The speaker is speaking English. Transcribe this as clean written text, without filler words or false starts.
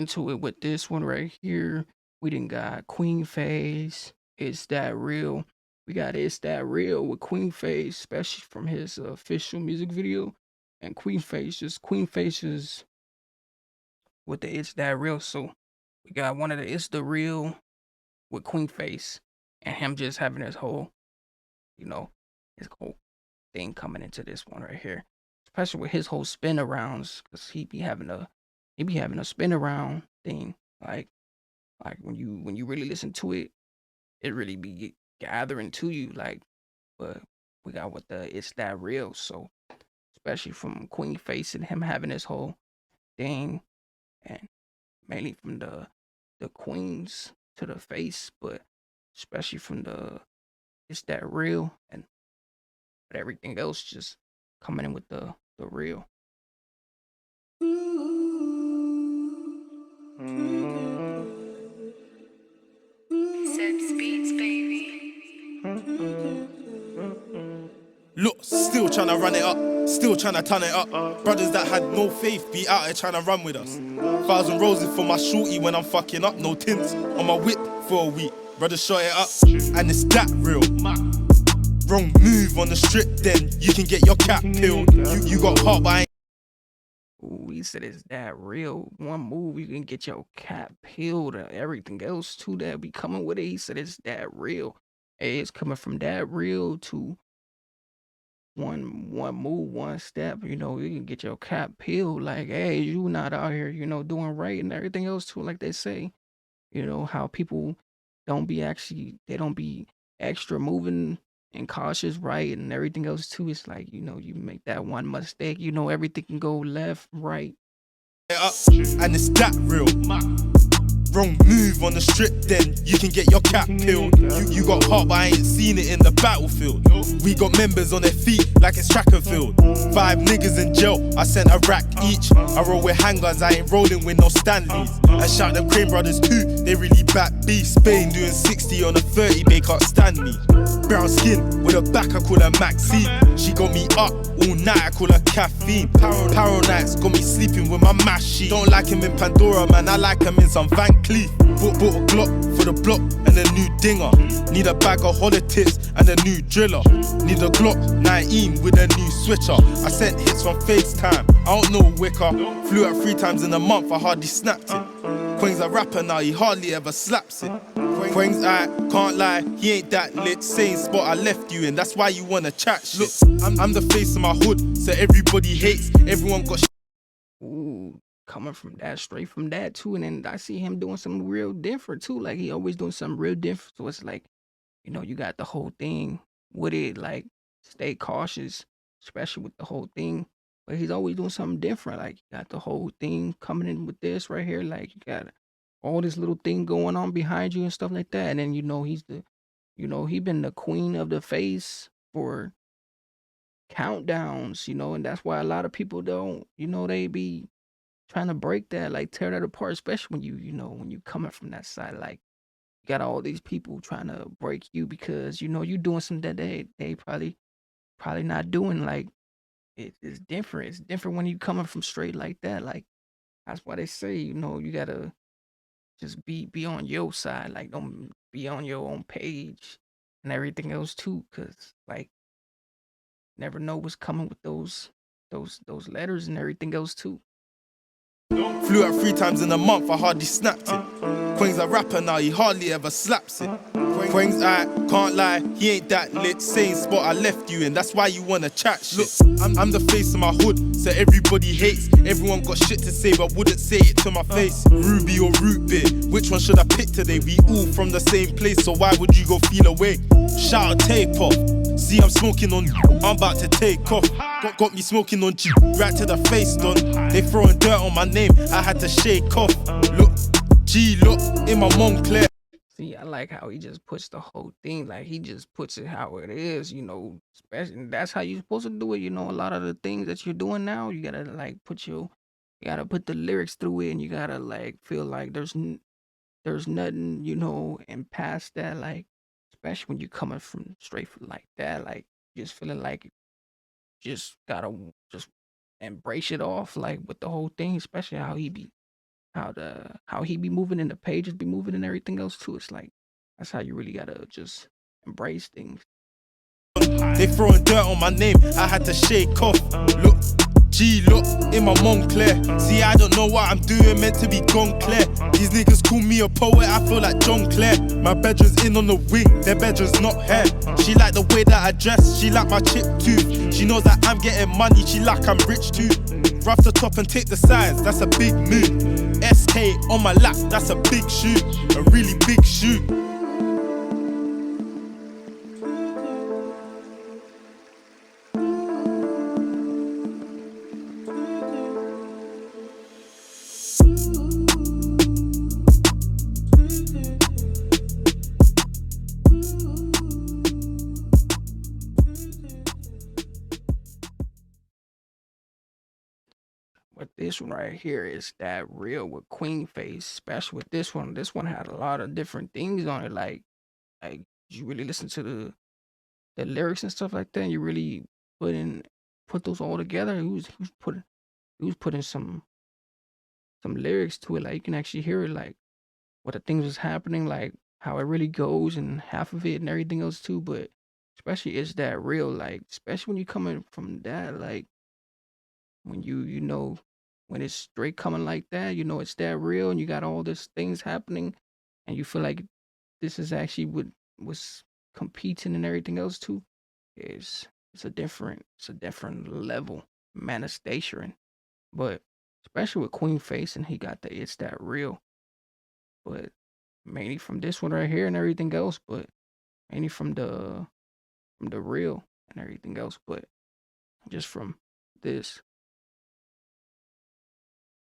into it with this one right here. We done got Kwengface. It's That Real. We got It's That Real with Kwengface, especially from his official music video. And Kwengface is with the It's That Real. So we got one of the It's the Real with Kwengface and him just having his whole, you know, his whole thing coming into this one right here. Especially with his whole spin arounds, cause he be having a spin around thing. Like when you really listen to it, it really be gathering to you. But we got what the It's That Real. So especially from Kwengface and him having his whole thing, and mainly from the queens to the face, but especially from the It's That Real, and but everything else just coming in with the real. Said speeds, baby. Look, still tryna run it up, still tryna turn it up. Brothers that had no faith be out here tryna run with us. 1,000 roses for my shorty when I'm fucking up. No tints on my whip for a week. Brothers shot it up, and it's that real. Wrong move on the strip, then you can get your cap peeled. You got hot, but I ain't. Ooh, he said it's that real. One move, you can get your cap peeled and everything else too that be coming with it. He said it's that real. Hey, it's coming from that real to one move, one step. You can get your cap peeled. Like, hey, you not out here, doing right and everything else too, like they say. How people they don't be extra moving and cautious, right, and everything else too. It's like, you make that one mistake, everything can go left, right. Up, and it's that real. Wrong move on the strip, then you can get your cap peeled. You got hot, but I ain't seen it in the battlefield. We got members on their feet like it's track and field. 5 niggas in jail, I sent a rack each. I roll with handguns, I ain't rolling with no Stanleys. I shout them Crane brothers too, they really back beef. Spain doing 60 on a 30, they can't stand me. Brown skin with a back, I call her Maxine. She got me up all night, I call her caffeine. Paro nights got me sleeping with my mash sheet. Don't like him in Pandora, man, I like him in some Van Cleef. Bought a Glock for the block and a new dinger. Need a bag of hollow tips and a new driller. Need a Glock 19 with a new switcher. I sent hits from FaceTime, I don't know Wicker. Flew out 3 times in a month, I hardly snapped it. Queng's a rapper now, he hardly ever slaps it. Queng's can't lie, he ain't that lit. Same spot I left you in, that's why you wanna chat shit. Look, I'm the face of my hood, so everybody hates. Everyone got Ooh, coming from that, straight from that too. And then I see him doing something real different too. Like, he always doing something real different. So it's like, you got the whole thing with it, like, stay cautious, especially with the whole thing. But he's always doing something different. Like, you got the whole thing coming in with this right here. Like, you got all this little thing going on behind you and stuff like that. And then, he been the queen of the face for countdowns, and that's why a lot of people don't, they be trying to break that, like tear that apart, especially when you coming from that side. Like, you got all these people trying to break you because you doing something that they probably not doing. Like, it's different. It's different when you coming from straight like that. Like, that's why they say, you gotta just be on your side. Like, don't be on your own page and everything else too. Cause like, never know what's coming with those letters and everything else too. Flew out 3 times in a month, I hardly snapped it. Queng's a rapper now, he hardly ever slaps it. Queng's can't lie, he ain't that lit. Same spot I left you in, that's why you wanna chat shit. Look, I'm the face of my hood, so everybody hates. Everyone got shit to say, but wouldn't say it to my face. Ruby or root beer, which one should I pick today? We all from the same place, so why would you go feel away? Shout out, take off. See, I'm smoking on you, I'm about to take off. Got me smoking on G, right to the face done. They throwing dirt on my name, I had to shake off. Look, G, look, in my Montclair. See, I like how he just puts the whole thing, like, he just puts it how it is, especially that's how you're supposed to do it. A lot of the things that you're doing now, you gotta like you gotta put the lyrics through it, and you gotta like feel like there's nothing, and past that, like, especially when you're coming from straight from like that, like, just feeling like you just gotta just embrace it off, like, with the whole thing, especially how he be how he be moving and the pages be moving and everything else too. It's like that's how you really gotta just embrace things. They throwing dirt on my name, I had to shake off. Look, look, in my Montclair. See, I don't know what I'm doing, meant to be gone clear. These niggas call me a poet, I feel like John Clare. My bedroom's in on the wing, their bedroom's not here. She like the way that I dress, she like my chip too. She knows that I'm getting money, she like I'm rich too. Rough the top and take the sides, that's a big move. SK on my lap, that's a big shoe. A really big shoe. But this one right here is that real with Kwengface, especially with this one. This one had a lot of different things on it. Like you really listen to the lyrics and stuff like that, and you really put those all together. He was putting some lyrics to it. Like you can actually hear it, like what the things was happening, like how it really goes, and half of it and everything else too. But especially it's that real, like especially when you coming from that, like when you know when it's straight coming like that, you know it's that real, and you got all these things happening, and you feel like this is actually what was competing and everything else too. Is it's a different level manifestation. But especially with Queen Face and he got the it's that real. But mainly from this one right here and everything else, but mainly from the real and everything else, but just from this.